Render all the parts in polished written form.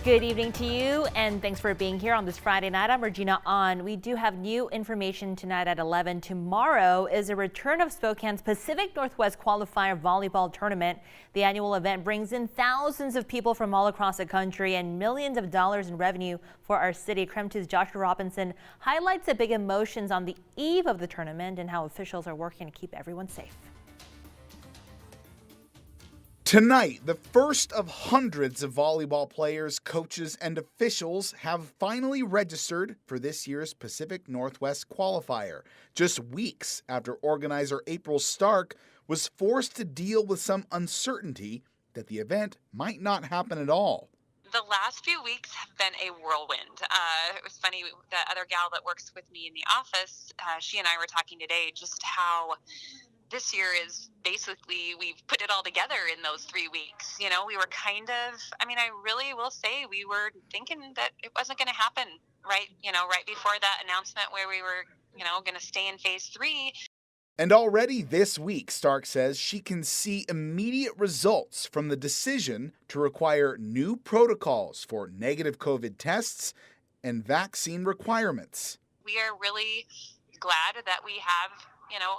Good evening to you, and thanks for being here on this Friday night. I'm Regina On. We do have new information tonight at 11. Tomorrow is a return of Spokane's Pacific Northwest Qualifier Volleyball Tournament. The annual event brings in thousands of people from all across the country and millions of dollars in revenue for our city. KREM 2's Joshua Robinson highlights the big emotions on the eve of the tournament and how officials are working to keep everyone safe. Tonight, the first of hundreds of volleyball players, coaches, and officials have finally registered for this year's Pacific Northwest Qualifier, just weeks after organizer April Stark was forced to deal with some uncertainty that the event might not happen at all. The last few weeks have been a whirlwind. It was funny, the other gal that works with me in the office, she and I were talking today just how this year is basically, we've put it all together in those 3 weeks. You know, we were kind of, I really will say we were thinking that it wasn't going to happen right before that announcement where we were, going to stay in phase 3. And already this week, Stark says she can see immediate results from the decision to require new protocols for negative COVID tests and vaccine requirements. We are really glad that we have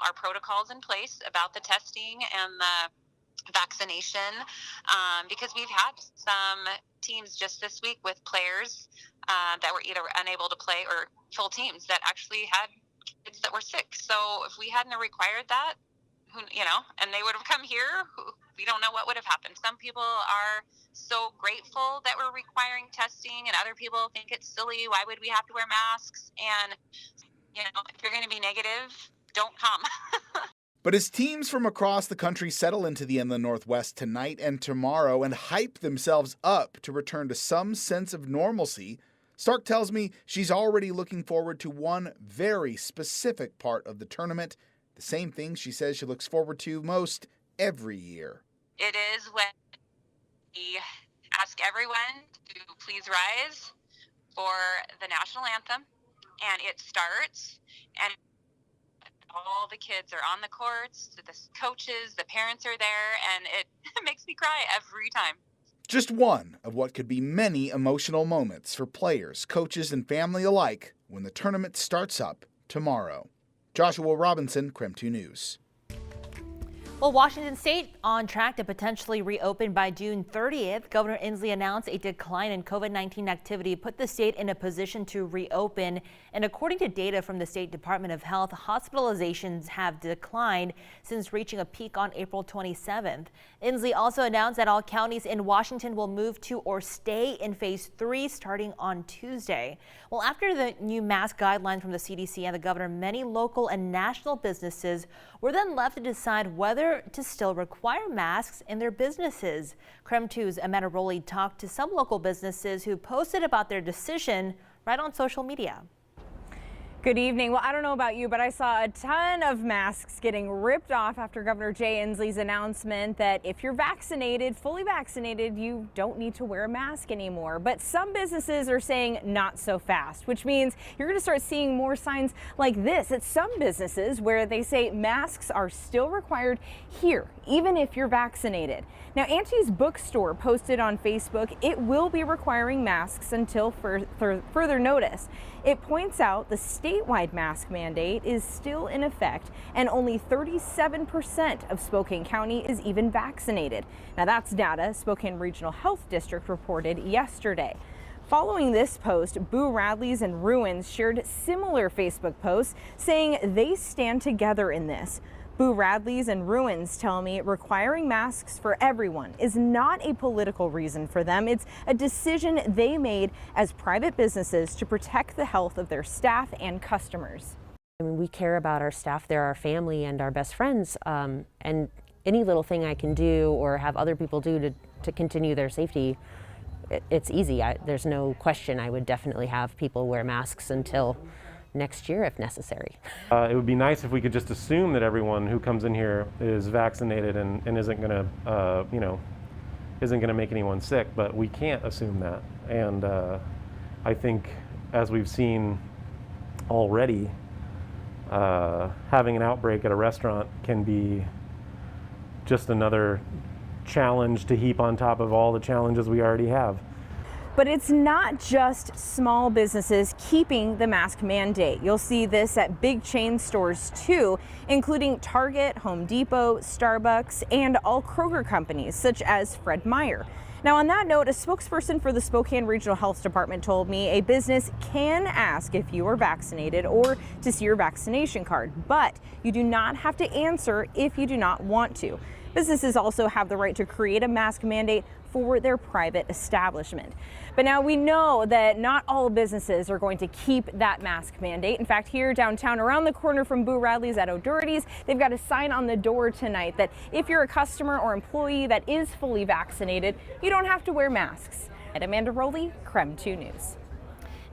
our protocols in place about the testing and the vaccination, because we've had some teams just this week with players that were either unable to play or full teams that actually had kids that were sick. So if we hadn't required that, and they would have come here, we don't know what would have happened. Some people are so grateful that we're requiring testing, and other people think it's silly. Why would we have to wear masks? And, if you're going to be negative, don't come. But as teams from across the country settle into the Inland Northwest tonight and tomorrow and hype themselves up to return to some sense of normalcy, Stark tells me she's already looking forward to one very specific part of the tournament, the same thing she says she looks forward to most every year. It is when we ask everyone to please rise for the national anthem, and it starts, and all the kids are on the courts, the coaches, the parents are there, and it makes me cry every time. Just one of what could be many emotional moments for players, coaches, and family alike when the tournament starts up tomorrow. Joshua Robinson, KREM 2 News. Well, Washington State on track to potentially reopen by June 30th. Governor Inslee announced a decline in COVID-19 activity put the state in a position to reopen. And according to data from the State Department of Health, hospitalizations have declined since reaching a peak on April 27th. Inslee also announced that all counties in Washington will move to or stay in phase 3 starting on Tuesday. Well, after the new mask guidelines from the CDC and the governor, many local and national businesses were then left to decide whether to still require masks in their businesses. KREM 2's Amanda Rowley talked to some local businesses who posted about their decision right on social media. Good evening. Well, I don't know about you, but I saw a ton of masks getting ripped off after Governor Jay Inslee's announcement that if you're vaccinated, fully vaccinated, you don't need to wear a mask anymore. But some businesses are saying not so fast, which means you're going to start seeing more signs like this at some businesses where they say masks are still required here, even if you're vaccinated. Now, Auntie's Bookstore posted on Facebook it will be requiring masks until further notice. It points out the statewide mask mandate is still in effect and only 37% of Spokane County is even vaccinated. Now that's data Spokane Regional Health District reported yesterday. Following this post, Boo Radley's and Ruins shared similar Facebook posts saying they stand together in this. Boo Radley's and Ruins tell me requiring masks for everyone is not a political reason for them. It's a decision they made as private businesses to protect the health of their staff and customers. I mean, we care about our staff. They're our family and our best friends. And any little thing I can do or have other people do to continue their safety, it's easy. There's no question I would definitely have people wear masks until next year if necessary. It would be nice if we could just assume that everyone who comes in here is vaccinated and isn't going to make anyone sick, but we can't assume that. And I think, as we've seen already, having an outbreak at a restaurant can be just another challenge to heap on top of all the challenges we already have. But it's not just small businesses keeping the mask mandate. You'll see this at big chain stores too, including Target, Home Depot, Starbucks, and all Kroger companies such as Fred Meyer. Now, on that note, a spokesperson for the Spokane Regional Health Department told me a business can ask if you are vaccinated or to see your vaccination card, but you do not have to answer if you do not want to. Businesses also have the right to create a mask mandate for their private establishment. But now we know that not all businesses are going to keep that mask mandate. In fact, here downtown around the corner from Boo Radley's at O'Doherty's, they've got a sign on the door tonight that if you're a customer or employee that is fully vaccinated, you don't have to wear masks. And Amanda Rowley, KREM 2 News.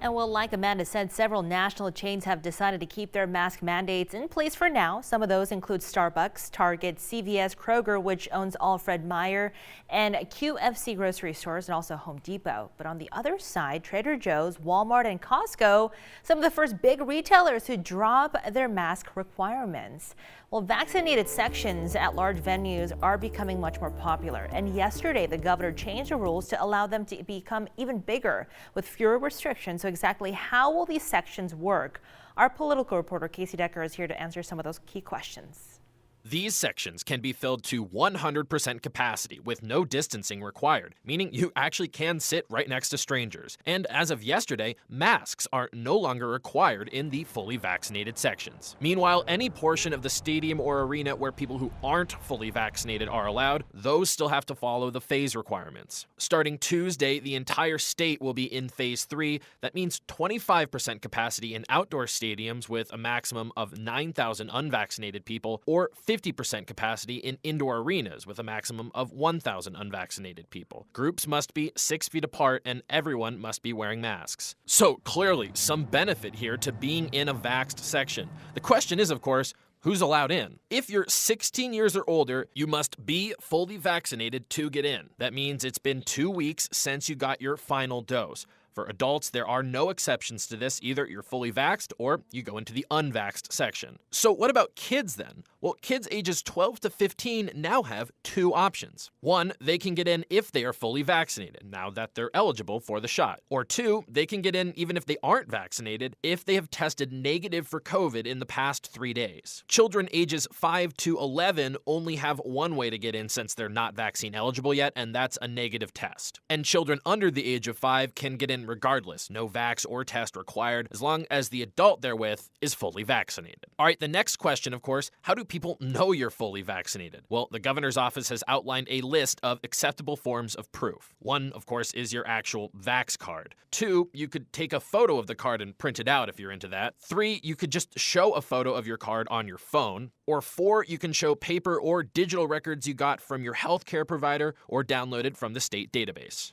And well, like Amanda said, several national chains have decided to keep their mask mandates in place for now. Some of those include Starbucks, Target, CVS, Kroger, which owns all Fred Meyer, and QFC grocery stores, and also Home Depot. But on the other side, Trader Joe's, Walmart, and Costco, some of the first big retailers who drop their mask requirements. Well, vaccinated sections at large venues are becoming much more popular. And yesterday, the governor changed the rules to allow them to become even bigger with fewer restrictions. So exactly how will these sections work? Our political reporter, Casey Decker, is here to answer some of those key questions. These sections can be filled to 100% capacity with no distancing required, meaning you actually can sit right next to strangers. And as of yesterday, masks are no longer required in the fully vaccinated sections. Meanwhile, any portion of the stadium or arena where people who aren't fully vaccinated are allowed, those still have to follow the phase requirements. Starting Tuesday, the entire state will be in phase 3. That means 25% capacity in outdoor stadiums with a maximum of 9,000 unvaccinated people, or 50% capacity in indoor arenas with a maximum of 1,000 unvaccinated people. Groups must be 6 feet apart and everyone must be wearing masks. So clearly some benefit here to being in a vaxxed section. The question is, of course, who's allowed in? If you're 16 years or older, you must be fully vaccinated to get in. That means it's been 2 weeks since you got your final dose. For adults, there are no exceptions to this. Either you're fully vaxxed or you go into the unvaxxed section. So what about kids then? Well, kids ages 12 to 15 now have 2 options. 1, they can get in if they are fully vaccinated, now that they're eligible for the shot. Or 2, they can get in even if they aren't vaccinated, if they have tested negative for COVID in the past 3 days. Children ages 5 to 11 only have one way to get in since they're not vaccine eligible yet, and that's a negative test. And children under the age of 5 can get in regardless, no vax or test required, as long as the adult they're with is fully vaccinated. All right, the next question, of course, how do people know you're fully vaccinated? Well, the governor's office has outlined a list of acceptable forms of proof. 1, of course, is your actual vax card. 2, you could take a photo of the card and print it out if you're into that. 3, you could just show a photo of your card on your phone. Or 4, you can show paper or digital records you got from your healthcare provider or downloaded from the state database.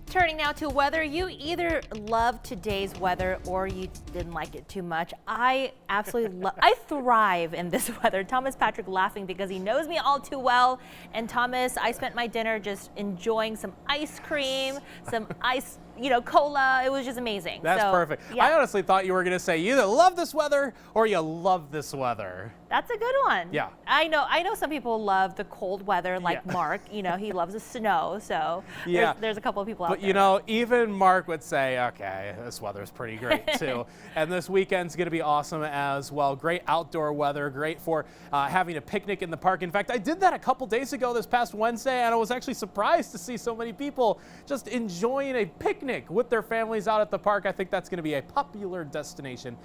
Turning now to weather, you either love today's weather or you didn't like it too much. I absolutely I thrive in this weather. Thomas Patrick laughing because he knows me all too well. And Thomas, I spent my dinner just enjoying some ice cream, some ice, cola. It was just amazing. That's perfect. Yeah. I honestly thought you were going to say you either love this weather or you love this weather. That's a good one. Yeah. I know some people love the cold weather like Mark. He loves the snow. So there's a couple of people out there. But even Mark would say, okay, this weather's pretty great too. And this weekend's going to be awesome as well. Great outdoor weather, great for having a picnic in the park. In fact, I did that a couple days ago this past Wednesday, and I was actually surprised to see so many people just enjoying a picnic with their families out at the park. I think that's going to be a popular destination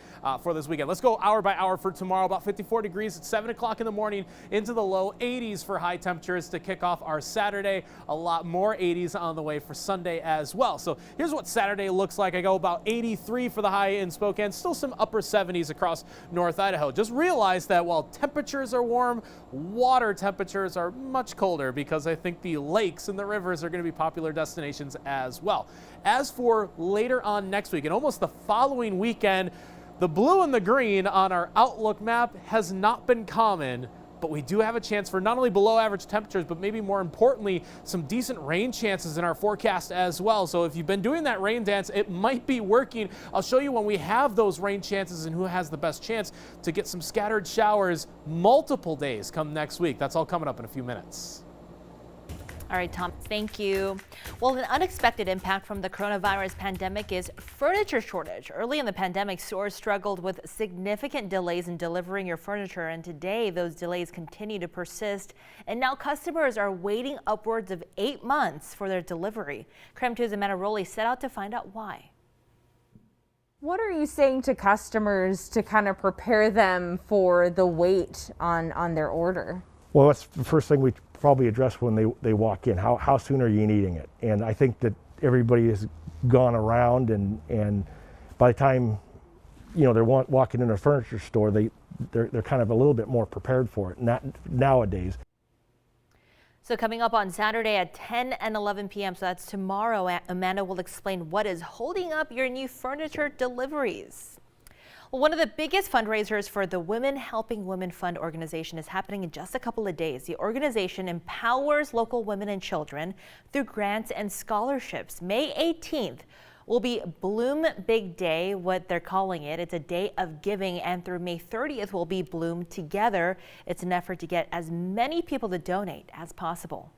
for this weekend. Let's go hour by hour for tomorrow. About 54 degrees at 7 o'clock in the morning, into the low 80s for high temperatures to kick off our Saturday. A lot more 80s on the way for Sunday as well. So here's what Saturday looks like. I go about 83 for the high in Spokane, still some upper 70s across North Idaho. Just realize that while temperatures are warm, water temperatures are much colder because I think the lakes and the rivers are going to be popular destinations as well. As for later on next week and almost the following weekend, the blue and the green on our Outlook map has not been common, but we do have a chance for not only below average temperatures, but maybe more importantly, some decent rain chances in our forecast as well. So if you've been doing that rain dance, it might be working. I'll show you when we have those rain chances and who has the best chance to get some scattered showers multiple days come next week. That's all coming up in a few minutes. All right, Tom, thank you. Well, an unexpected impact from the coronavirus pandemic is furniture shortage. Early in the pandemic, stores struggled with significant delays in delivering your furniture, and today those delays continue to persist. And now customers are waiting upwards of 8 months for their delivery. KREM 2's Amanda Rowley set out to find out why. What are you saying to customers to kind of prepare them for the wait on their order? Well, that's the first thing we probably address when they walk in. How soon are you needing it? And I think that everybody has gone around, and by the time they're walking in a furniture store, they're kind of a little bit more prepared for it. Not nowadays. So coming up on Saturday at 10 and 11 p.m., so that's tomorrow, Amanda will explain what is holding up your new furniture deliveries. Well, one of the biggest fundraisers for the Women Helping Women Fund organization is happening in just a couple of days. The organization empowers local women and children through grants and scholarships. May 18th will be Bloom Big Day, what they're calling it. It's a day of giving, and through May 30th will be Bloom Together. It's an effort to get as many people to donate as possible.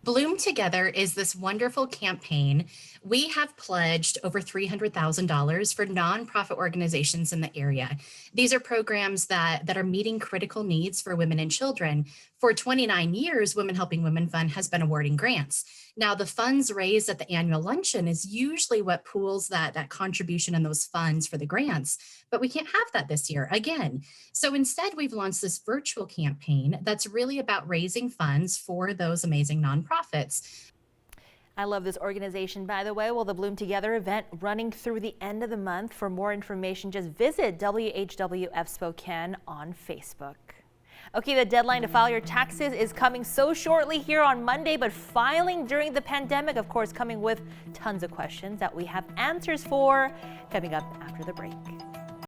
Bloom Together is this wonderful campaign. We have pledged over $300,000 for nonprofit organizations in the area. These are programs that are meeting critical needs for women and children. For 29 years, Women Helping Women Fund has been awarding grants. Now, the funds raised at the annual luncheon is usually what pools that contribution and those funds for the grants, but we can't have that this year again. So instead, we've launched this virtual campaign that's really about raising funds for those amazing nonprofits. I love this organization, by the way. Well, the Bloom Together event running through the end of the month. For more information, just visit WHWF Spokane on Facebook. Okay, the deadline to file your taxes is coming so shortly here on Monday, but filing during the pandemic, of course, coming with tons of questions that we have answers for coming up after the break.